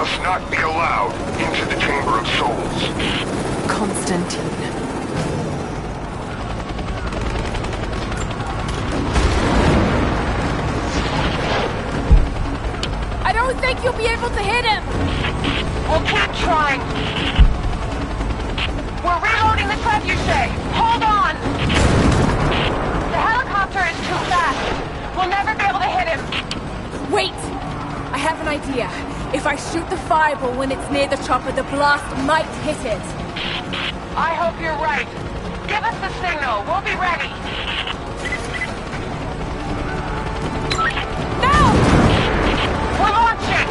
must not be allowed into the Chamber of Souls. Constantine. I don't think you'll be able to hit him! We'll keep trying. We're reloading the trebuchet. Hold on! The helicopter is too fast. We'll never be able to hit him. Wait! I have an idea. If I shoot the fireball when it's near the chopper, the blast might hit it. I hope you're right. Give us the signal. We'll be ready. Now! We're launching!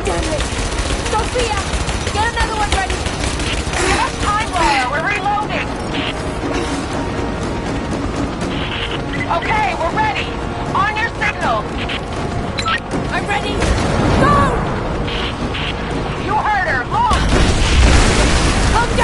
Damn it! Sophia! Get another one ready! Give us time, Laura. We're reloading. Okay, we're ready. On your signal. I'm ready! Go! You heard her. Launch! Calm down!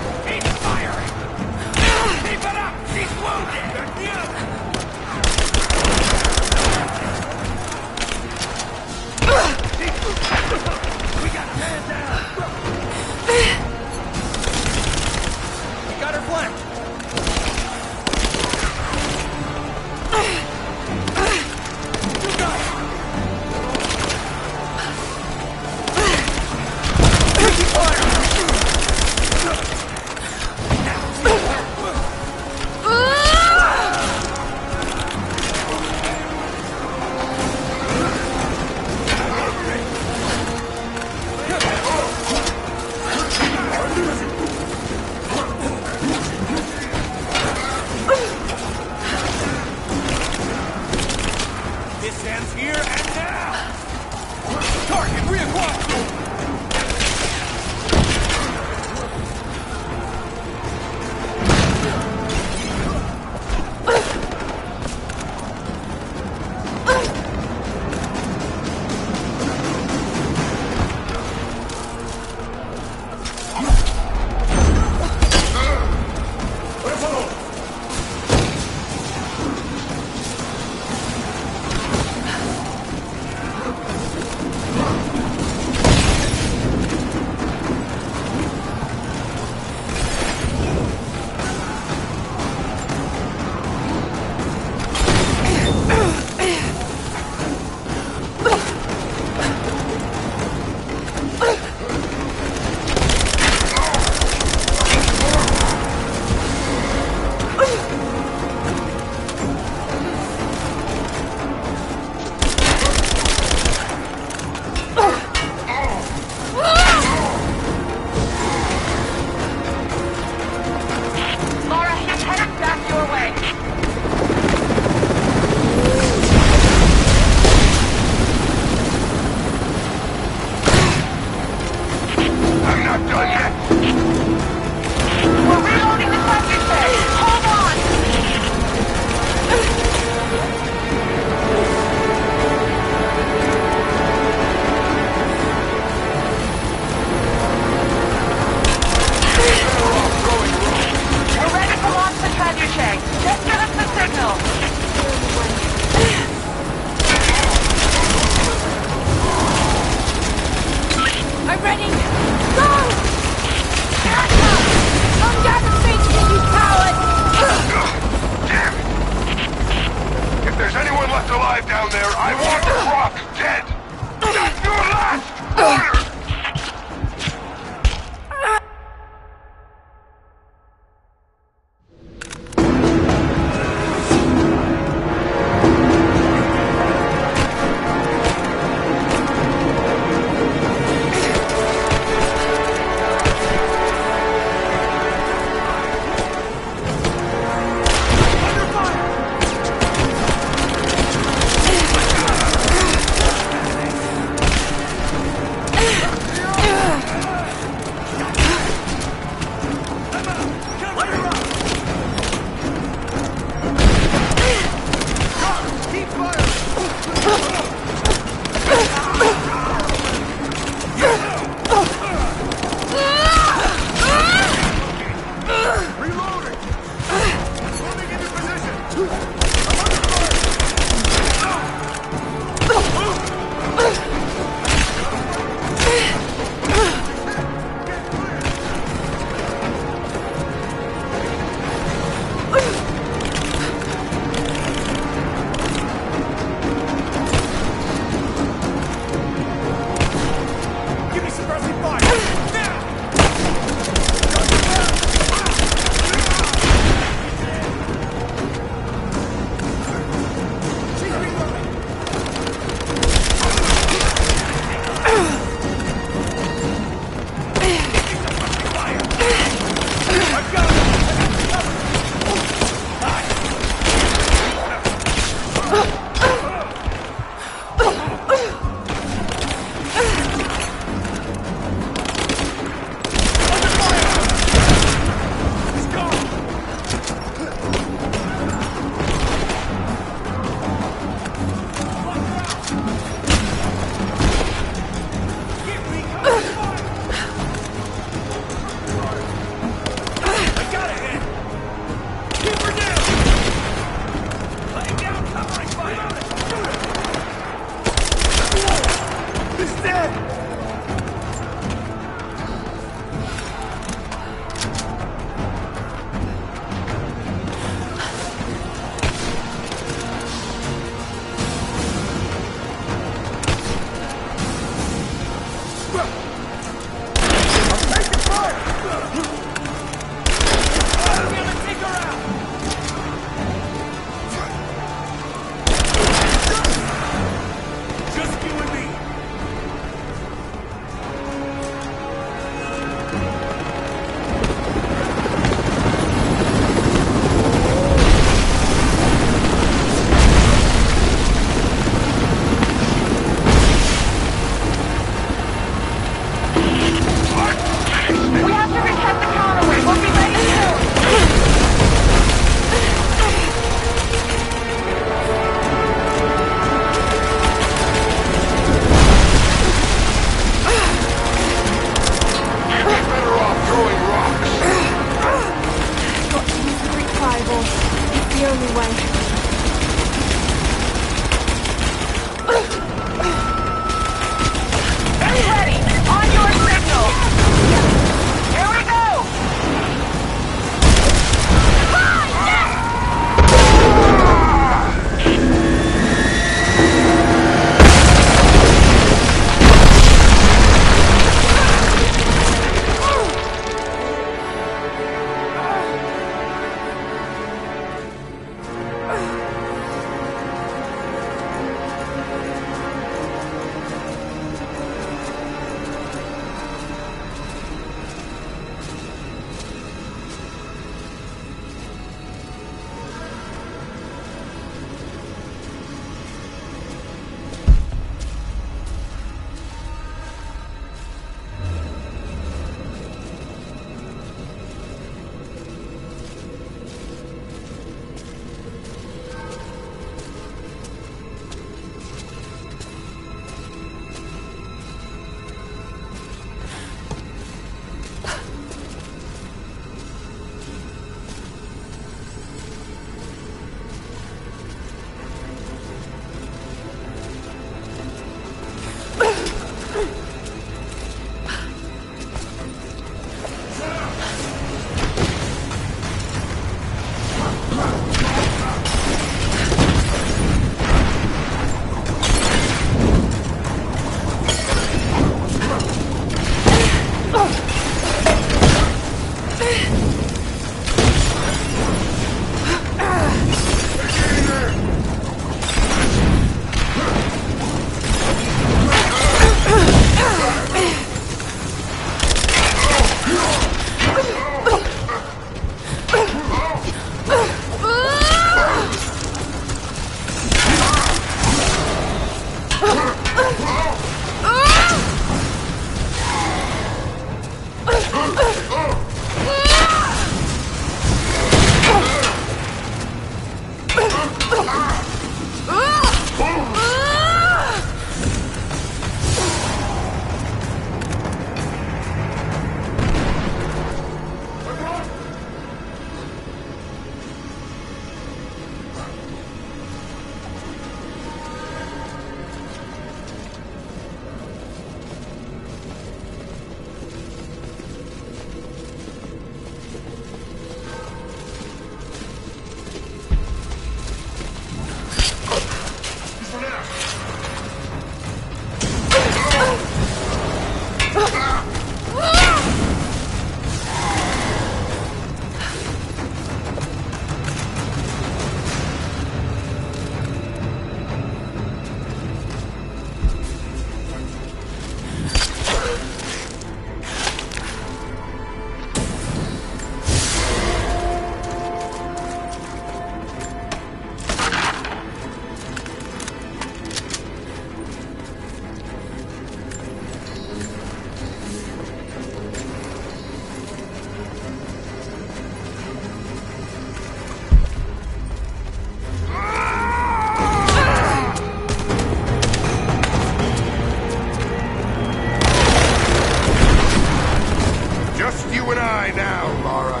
die now, Lara.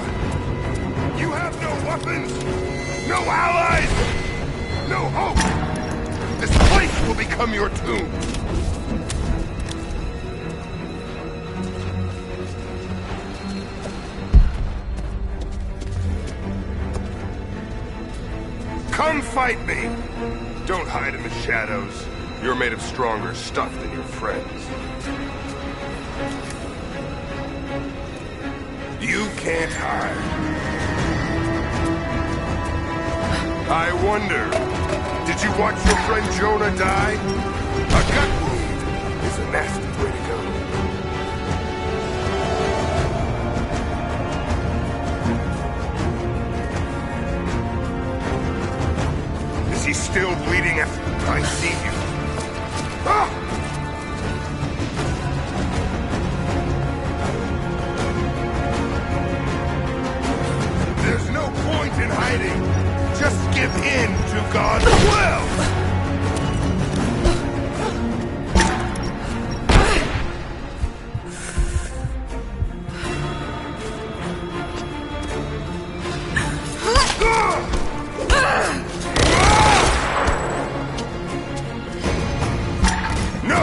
You have no weapons, no allies, no hope. This place will become your tomb. Come fight me! Don't hide in the shadows. You're made of stronger stuff than your friends. You can't hide. I wonder, did you watch your friend Jonah die? A gut wound is a nasty way to go. Is he still bleeding after I see you? Ah! There's no point in hiding. Just give in to God's will! No!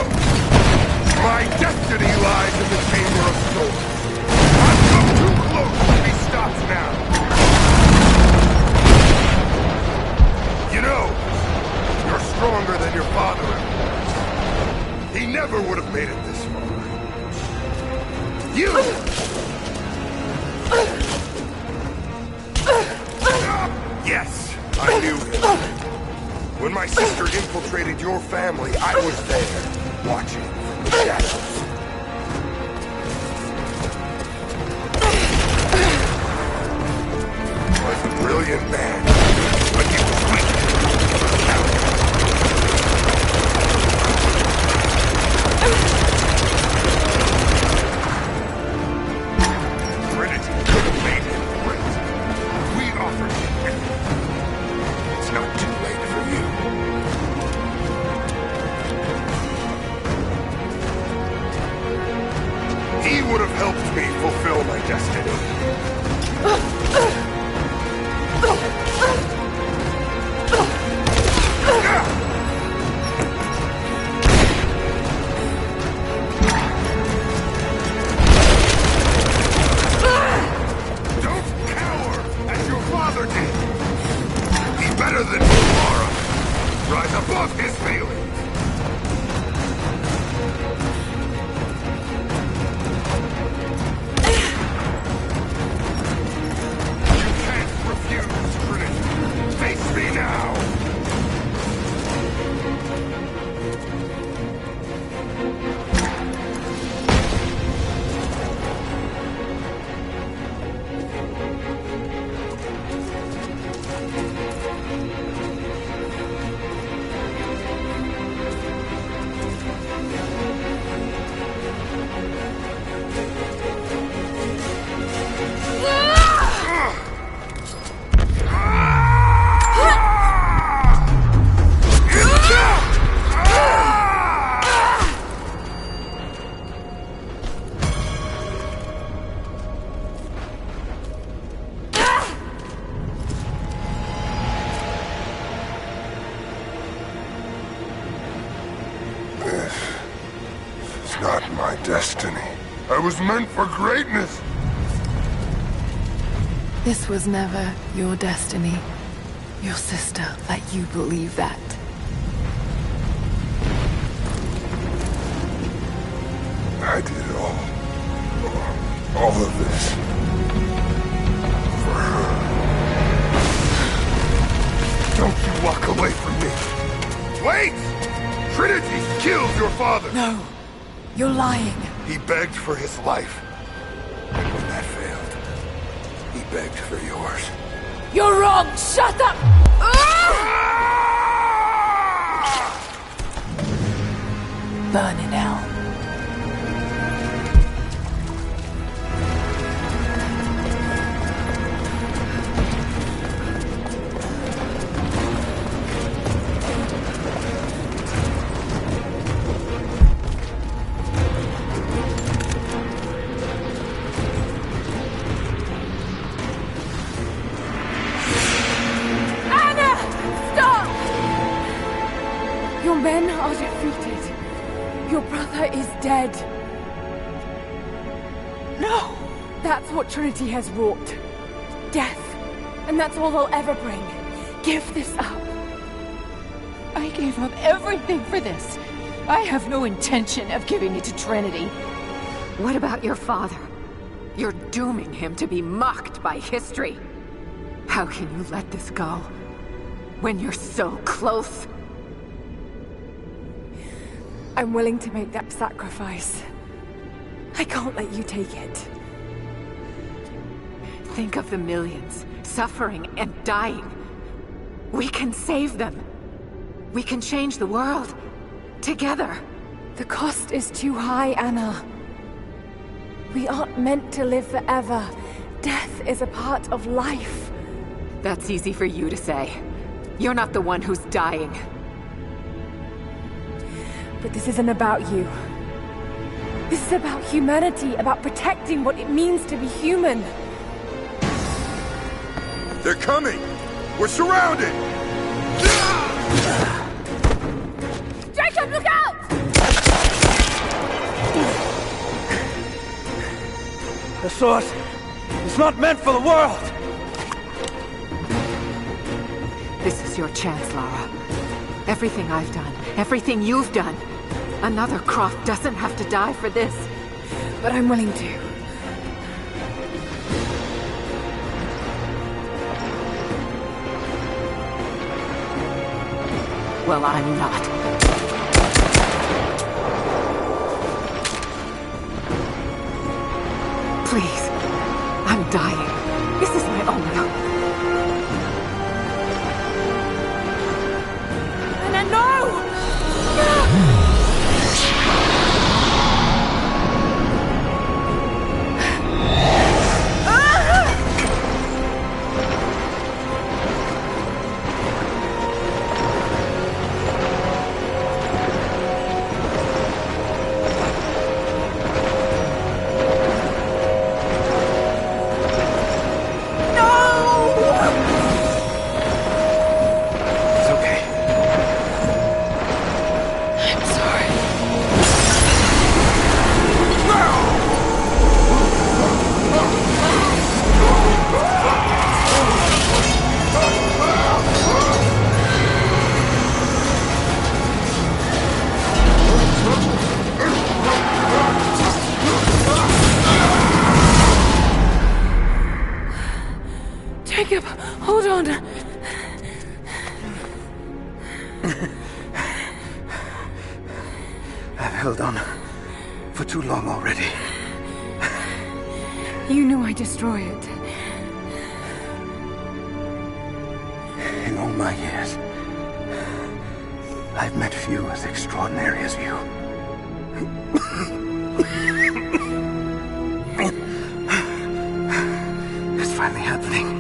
My destiny lies in the Chamber of Souls. I've come too close to be stopped now. You know, you're stronger than your father. He never would have made it this far. You! Yes, I knew him. When my sister infiltrated your family, I was there, watching from the shadows. He was a brilliant man, but he was weak. Trinity could have made him great. We offered him everything. It's not too late for you. He would have helped me fulfill my destiny. Don't cower as your father did. Be better than you, Lara. Rise above his feelings. You can't refuse, Trinity. Face me now. It's not my destiny. I was meant for greatness. This was never your destiny. Your sister let you believe that. I did it all of this for her. Don't you walk away from me. Wait! Trinity killed your father. No, you're lying. He begged for his life. And when that failed, he begged for yours. You're wrong! Shut up! Burn in hell. are defeated. Your brother is dead. No! That's what Trinity has wrought. Death. And that's all they'll ever bring. Give this up. I gave up everything for this. I have no intention of giving it to Trinity. What about your father? You're dooming him to be mocked by history. How can you let this go? When you're so close? I'm willing to make that sacrifice. I can't let you take it. Think of the millions suffering and dying. We can save them. We can change the world. Together. The cost is too high, Anna. We aren't meant to live forever. Death is a part of life. That's easy for you to say. You're not the one who's dying. But this isn't about you. This is about humanity, about protecting what it means to be human. They're coming! We're surrounded! Jacob, look out! The sword is not meant for the world! This is your chance, Lara. Everything I've done, everything you've done. Another Croft doesn't have to die for this. But I'm willing to. Well, I'm not. Please. I'm dying. This is my only hope. Anna, no! Jacob, hold on. I've held on for too long already. You knew I'd destroy it. In all my years, I've met few as extraordinary as you. It's finally happening.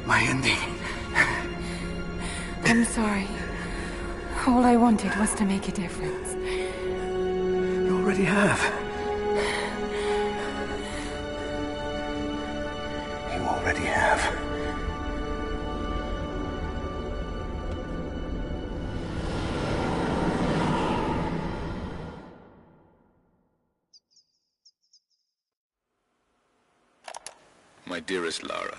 My ending. I'm sorry. All I wanted was to make a difference. You already have. You already have. My dearest Lara,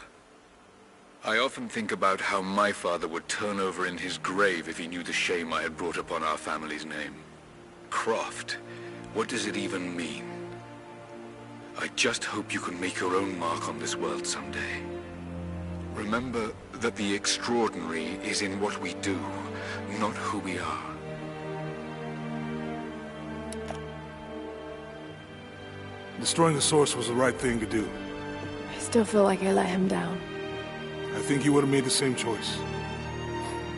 I often think about how my father would turn over in his grave if he knew the shame I had brought upon our family's name. Croft, what does it even mean? I just hope you can make your own mark on this world someday. Remember that the extraordinary is in what we do, not who we are. Destroying the source was the right thing to do. I still feel like I let him down. I think you would have made the same choice.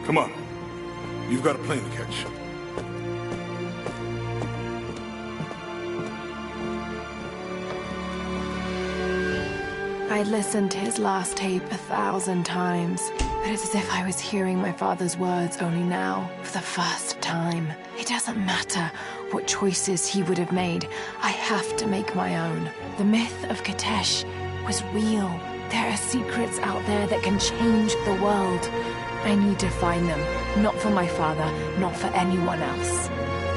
Come on. You've got a plane to catch. I'd listened to his last tape 1,000 times, but it's as if I was hearing my father's words only now, for the first time. It doesn't matter what choices he would have made. I have to make my own. The myth of Katesh was real. There are secrets out there that can change the world. I need to find them. Not for my father, not for anyone else.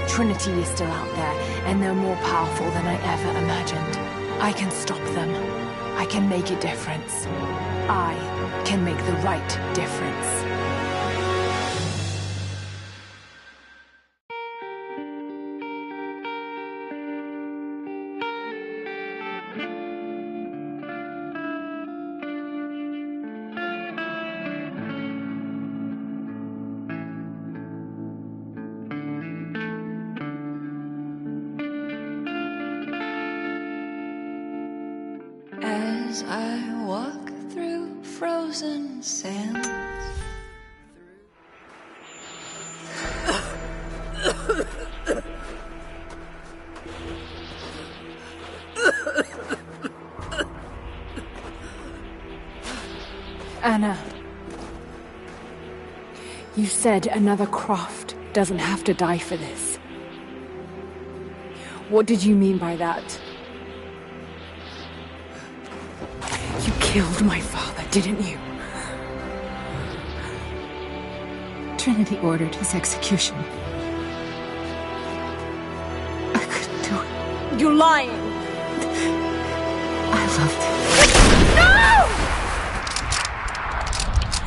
Trinity is still out there, and they're more powerful than I ever imagined. I can stop them. I can make a difference. I can make the right difference. As I walk through frozen sands. Anna, you said another Croft doesn't have to die for this. What did you mean by that? You killed my father, didn't you? Trinity ordered his execution. I couldn't do it. You're lying! I loved him.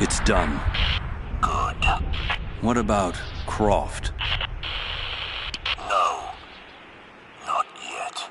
It's done. Good. What about Croft? No. Not yet.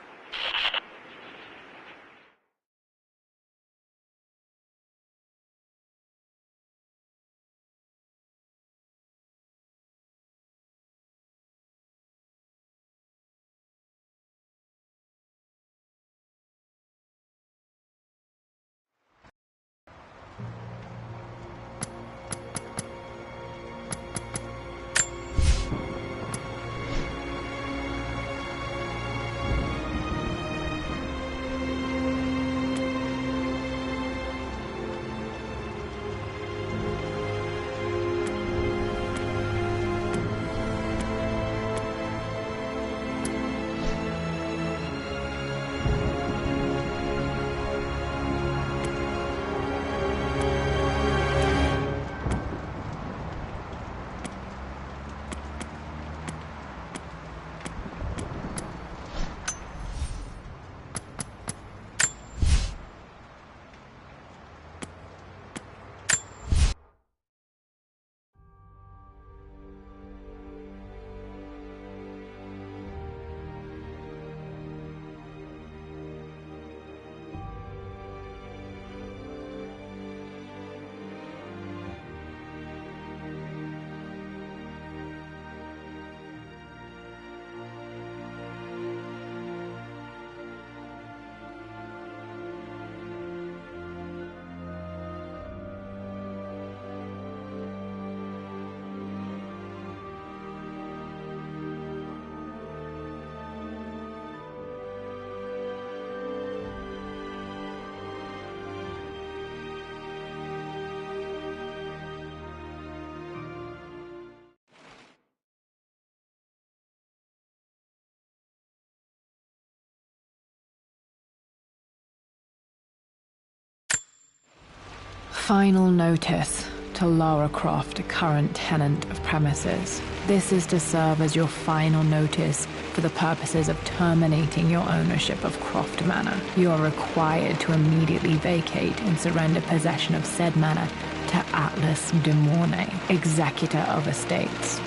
Final notice to Lara Croft, current tenant of premises. This is to serve as your final notice for the purposes of terminating your ownership of Croft Manor. You are required to immediately vacate and surrender possession of said manor to Atlas de Mornay, executor of estates.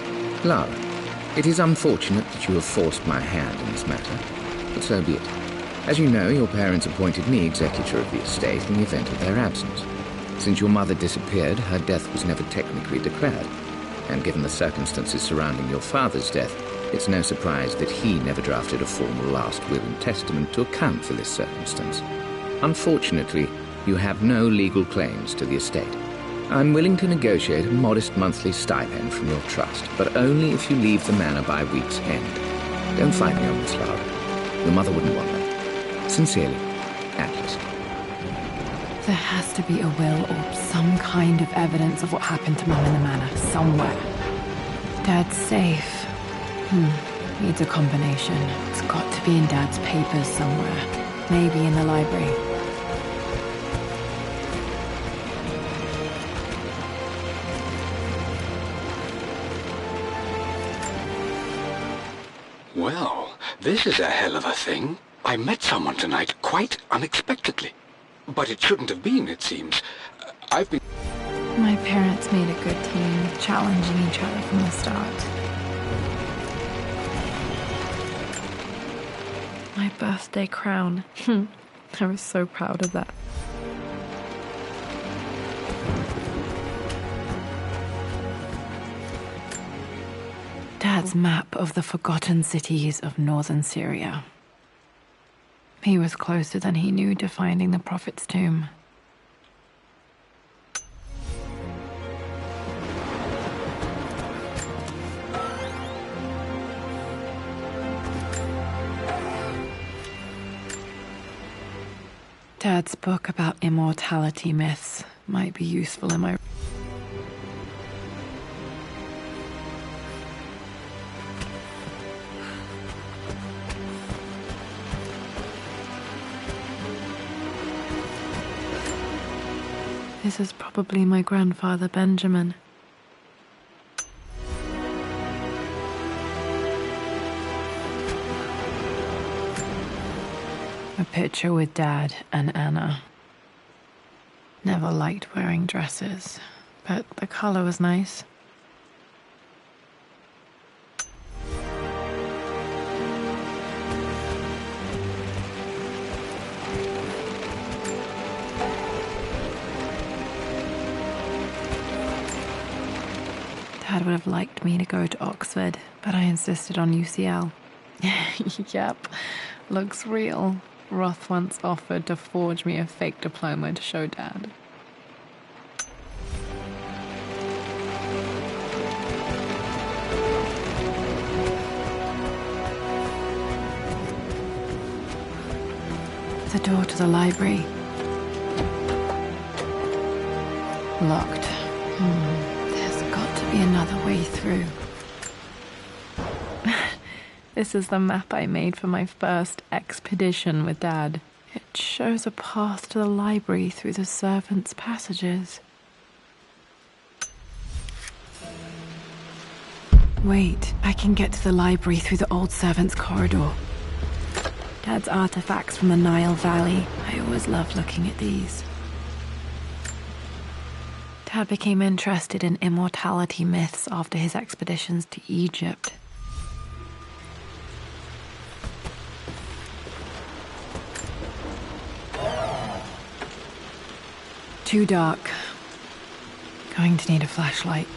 Lara, it is unfortunate that you have forced my hand in this matter, but so be it. As you know, your parents appointed me executor of the estate in the event of their absence. Since your mother disappeared, her death was never technically declared. And given the circumstances surrounding your father's death, it's no surprise that he never drafted a formal last will and testament to account for this circumstance. Unfortunately, you have no legal claims to the estate. I'm willing to negotiate a modest monthly stipend from your trust, but only if you leave the manor by week's end. Don't fight me on this, Lara. Your mother wouldn't want that. Sincerely, Atlas. There has to be a will or some kind of evidence of what happened to Mum in the manor, somewhere. Dad's safe. Needs a combination. It's got to be in Dad's papers somewhere. Maybe in the library. This is a hell of a thing. I met someone tonight quite unexpectedly. But it shouldn't have been, it seems. I've been... My parents made a good team, challenging each other from the start. My birthday crown. I was so proud of that. Dad's map of the forgotten cities of northern Syria. He was closer than he knew to finding the Prophet's tomb. Dad's book about immortality myths might be useful in my... This is probably my grandfather Benjamin. A picture with Dad and Anna. Never liked wearing dresses, but the color was nice. Dad would have liked me to go to Oxford, but I insisted on UCL. Yep, looks real. Roth once offered to forge me a fake diploma to show Dad. The door to the library. Locked. There's got to be another way through. This is the map I made for my first expedition with Dad. It shows a path to the library through the servants' passages. Wait, I can get to the library through the old servants' corridor. Dad's artifacts from the Nile Valley. I always loved looking at these. Dad became interested in immortality myths after his expeditions to Egypt. Too dark. Going to need a flashlight.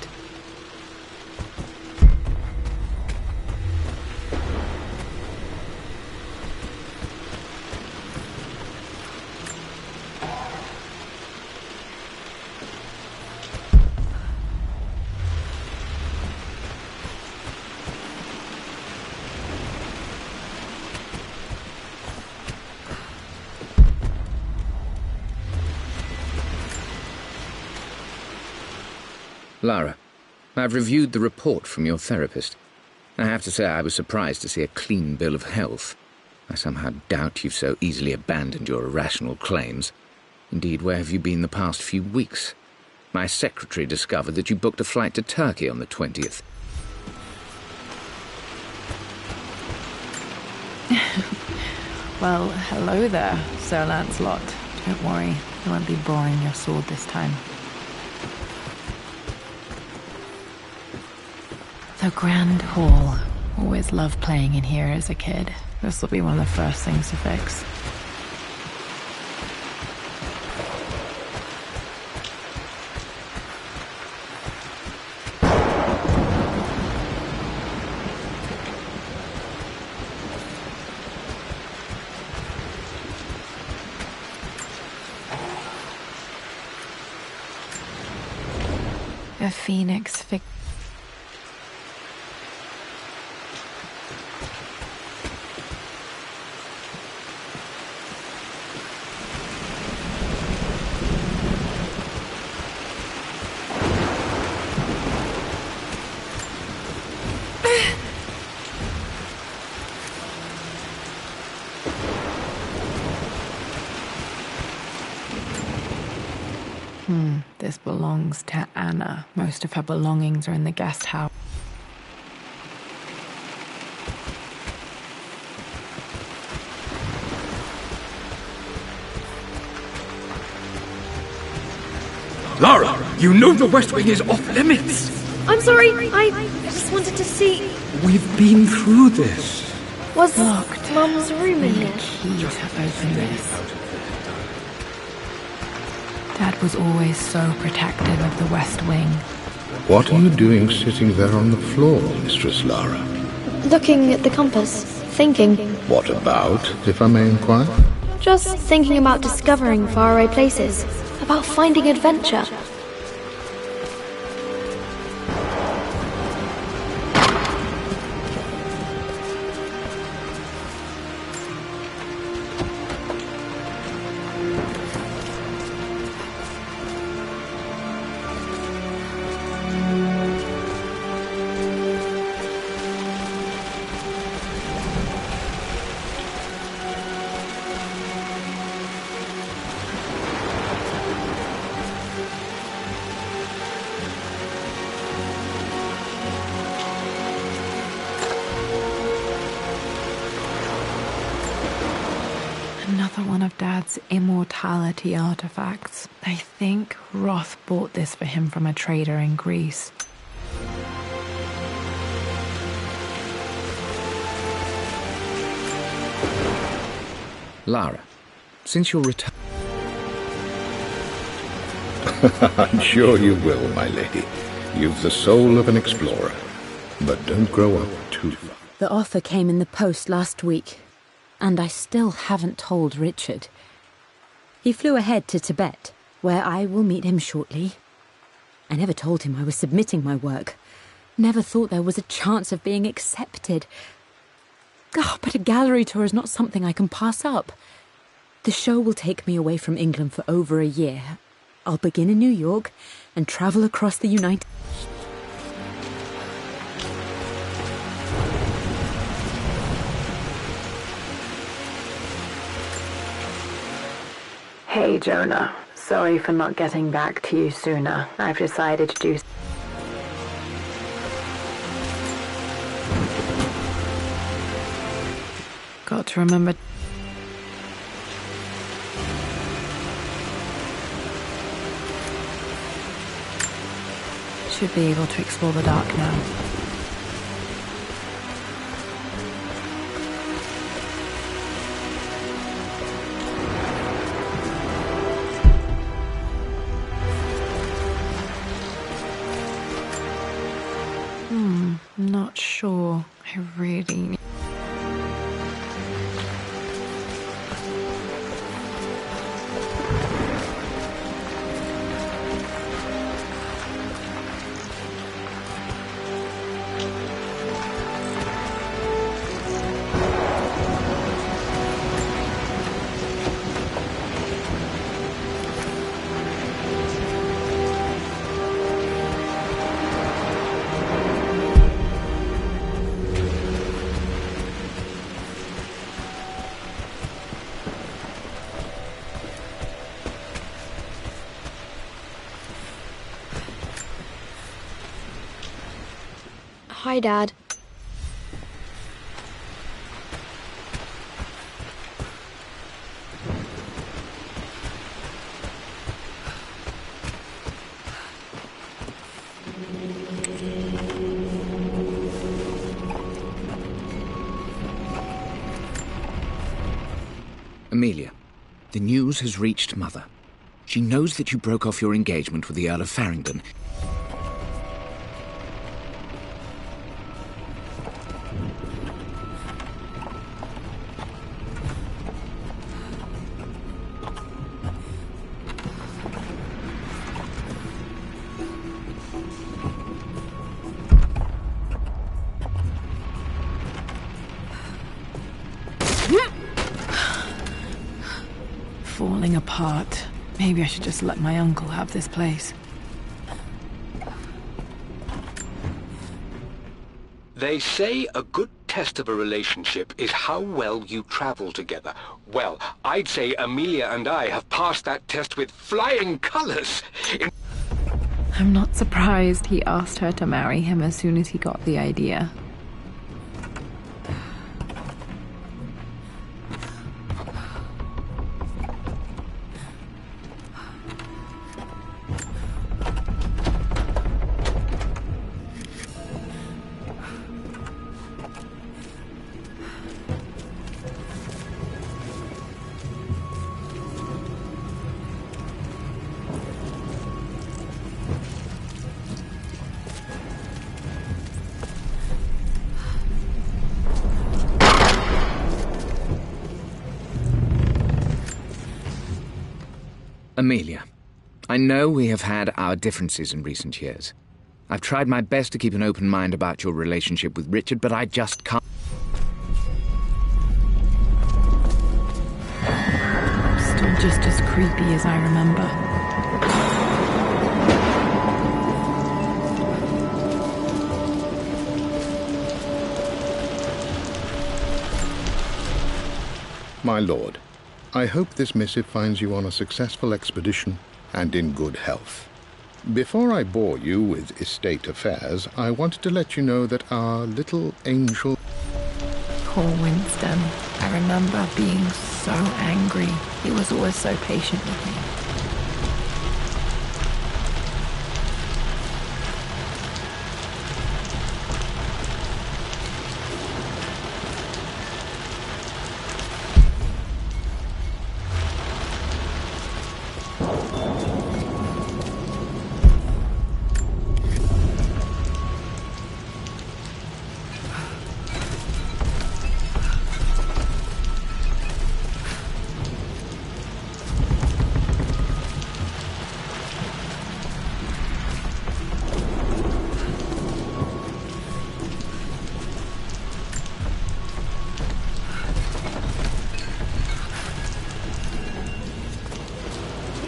Lara, I've reviewed the report from your therapist. I have to say I was surprised to see a clean bill of health. I somehow doubt you've so easily abandoned your irrational claims. Indeed, where have you been the past few weeks? My secretary discovered that you booked a flight to Turkey on the 20th. Well, hello there, Sir Lancelot. Don't worry, I won't be boring your sword this time. The Grand Hall. Always loved playing in here as a kid. This will be one of the first things to fix. A phoenix fig. This belongs to Anna. Most of her belongings are in the guest house. Lara, you know the West Wing is off limits. I'm sorry, I just wanted to see... We've been through this. Was Mum's room in here? Key to open this. Dad was always so protective of the West Wing. What are you doing sitting there on the floor, Mistress Lara? Looking at the compass, thinking. What about, if I may inquire? Just thinking about discovering faraway places, about finding adventure. Another one of Dad's immortality artifacts. I think Roth bought this for him from a trader in Greece. Lara, since you're retired... I'm sure you will, my lady. You've the soul of an explorer. But don't grow up too far. The offer came in the post last week, and I still haven't told Richard. He flew ahead to Tibet, where I will meet him shortly. I never told him I was submitting my work. Never thought there was a chance of being accepted. Oh, but a gallery tour is not something I can pass up. The show will take me away from England for over a year. I'll begin in New York and travel across the United States. Hey, Jonah. Sorry for not getting back to you sooner. I've decided to do... Got to remember... Should be able to explore the dark now. Not sure. I really... Hi, Dad. Amelia, the news has reached Mother. She knows that you broke off your engagement with the Earl of Farringdon. Falling apart. Maybe I should just let my uncle have this place. They say a good test of a relationship is how well you travel together. Well, I'd say Amelia and I have passed that test with flying colors. I'm not surprised he asked her to marry him as soon as he got the idea. Amelia, I know we have had our differences in recent years. I've tried my best to keep an open mind about your relationship with Richard, but I just can't. Still just as creepy as I remember. My lord, I hope this missive finds you on a successful expedition and in good health. Before I bore you with estate affairs, I wanted to let you know that our little angel... Poor Winston. I remember being so angry. He was always so patient with me.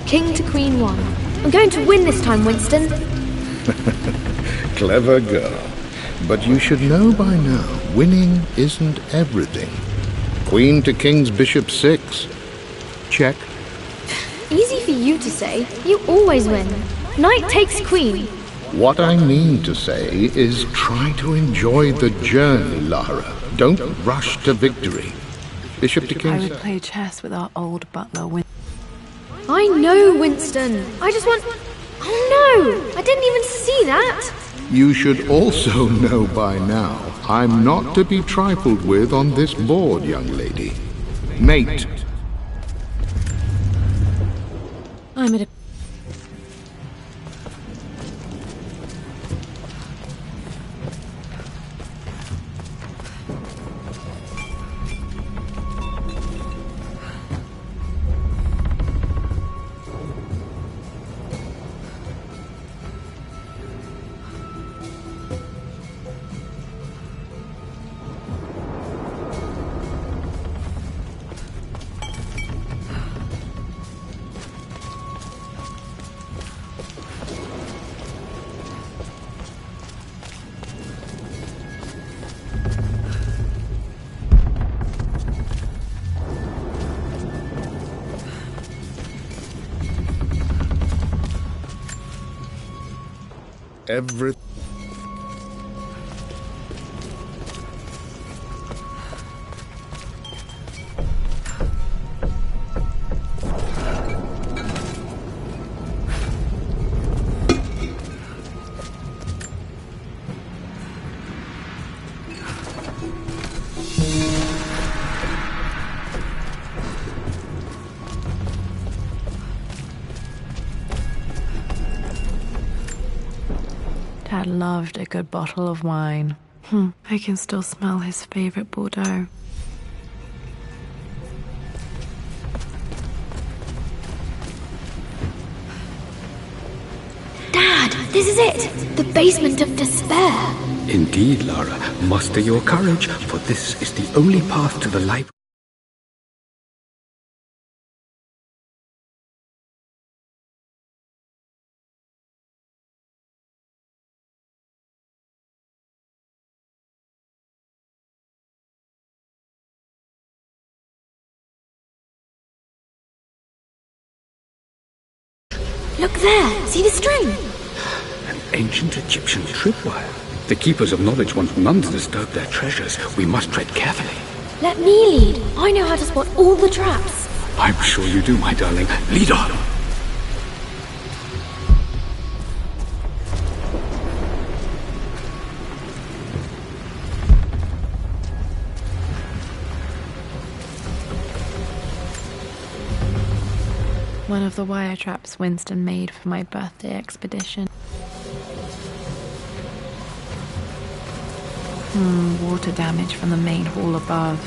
King to Queen 1. I'm going to win this time, Winston. Clever girl. But you should know by now, winning isn't everything. Queen to King's Bishop 6. Check. Easy for you to say. You always win. Knight takes Queen. What I mean to say is try to enjoy the journey, Lara. Don't rush to victory. Bishop to King's... I would play chess with our old butler, Winston. I know, Winston. I just want... Oh no! I didn't even see that! You should also know by now, I'm not to be trifled with on this board, young lady. Mate. I'm at a... Every... Dad loved a good bottle of wine. I can still smell his favorite Bordeaux. Dad, this is it! The basement of despair! Indeed, Lara. Muster your courage, for this is the only path to the light. Look there! See the string? An ancient Egyptian tripwire. The keepers of knowledge want none to disturb their treasures. We must tread carefully. Let me lead. I know how to spot all the traps. I'm sure you do, my darling. Lead on! One of the wire traps Winston made for my birthday expedition. Water damage from the main hall above.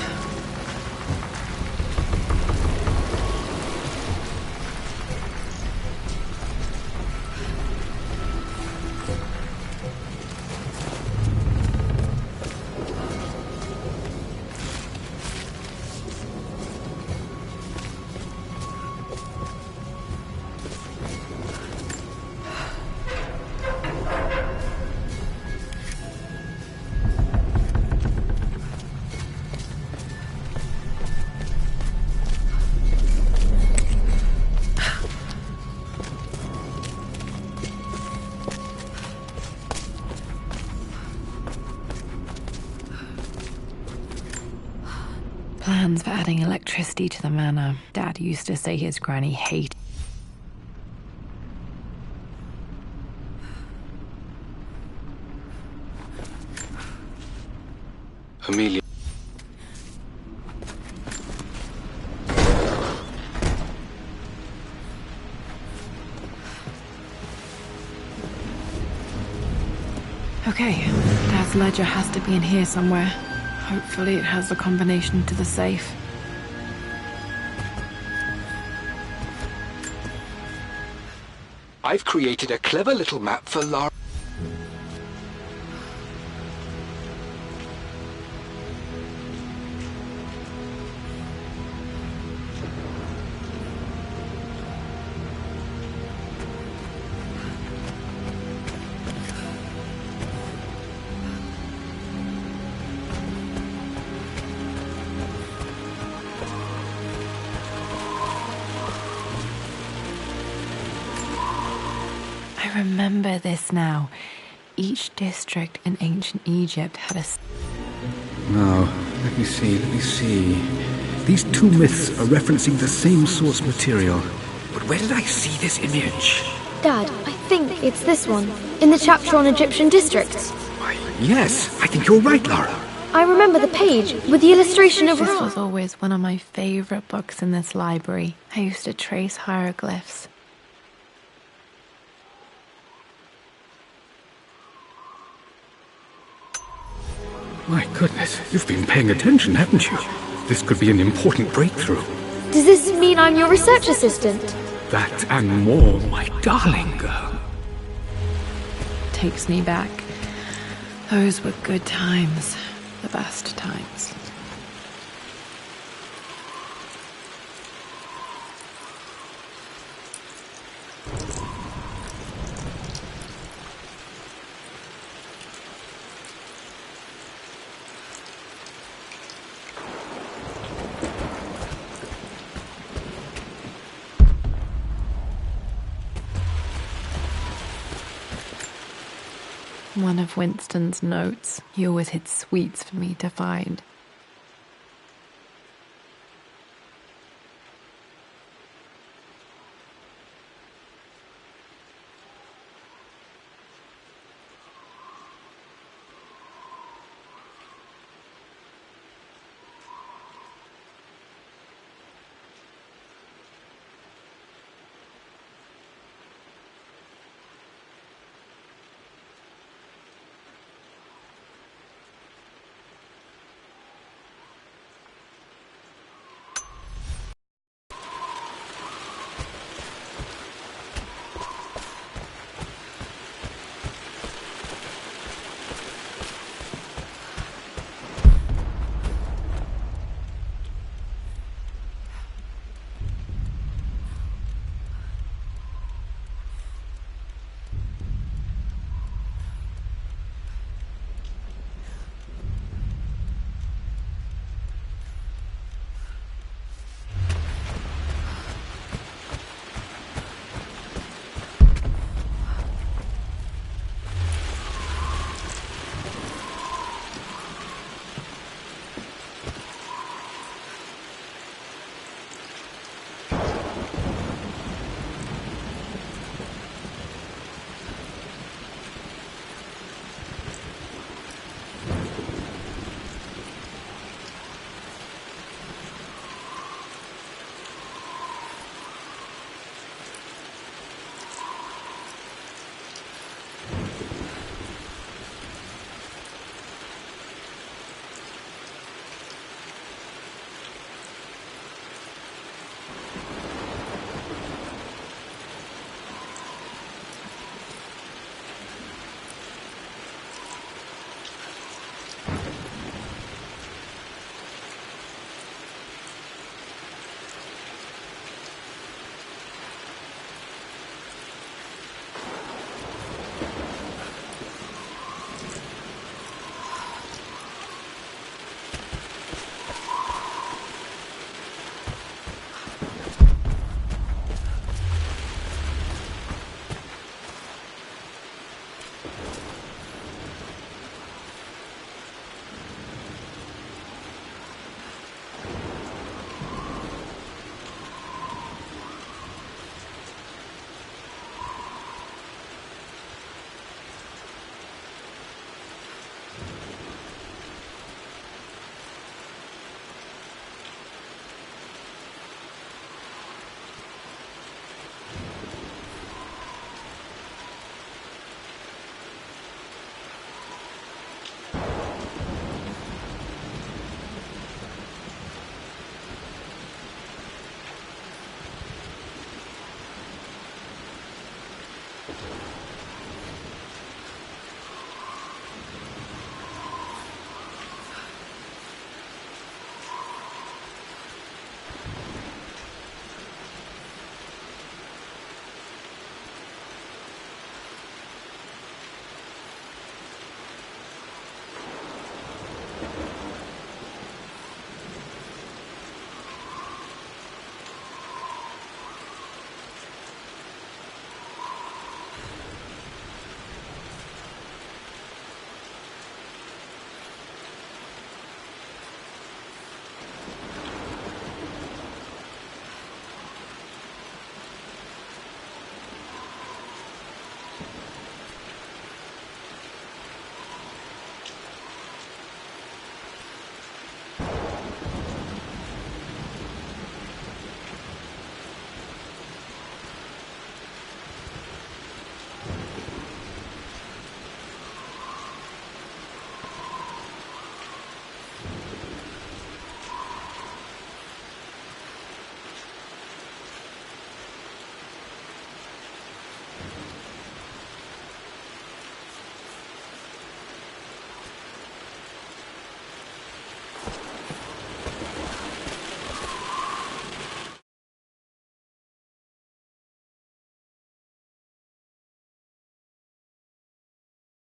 plans for adding electricity to the manor. Dad used to say his granny hated. Amelia. Okay, Dad's ledger has to be in here somewhere. Hopefully it has the combination to the safe. I've created a clever little map for Lara. I remember this now. Each district in ancient Egypt had a... Now, let me see. These two myths are referencing the same source material. But where did I see this image? Dad, I think it's this one, in the chapter on Egyptian districts. Why, yes, I think you're right, Lara. I remember the page with the illustration of... This was always one of my favorite books in this library. I used to trace hieroglyphs. My goodness, you've been paying attention, haven't you? This could be an important breakthrough. Does this mean I'm your research assistant? That and more, my darling girl. Takes me back. Those were good times. The best times. One of Winston's notes. He always hid sweets for me to find.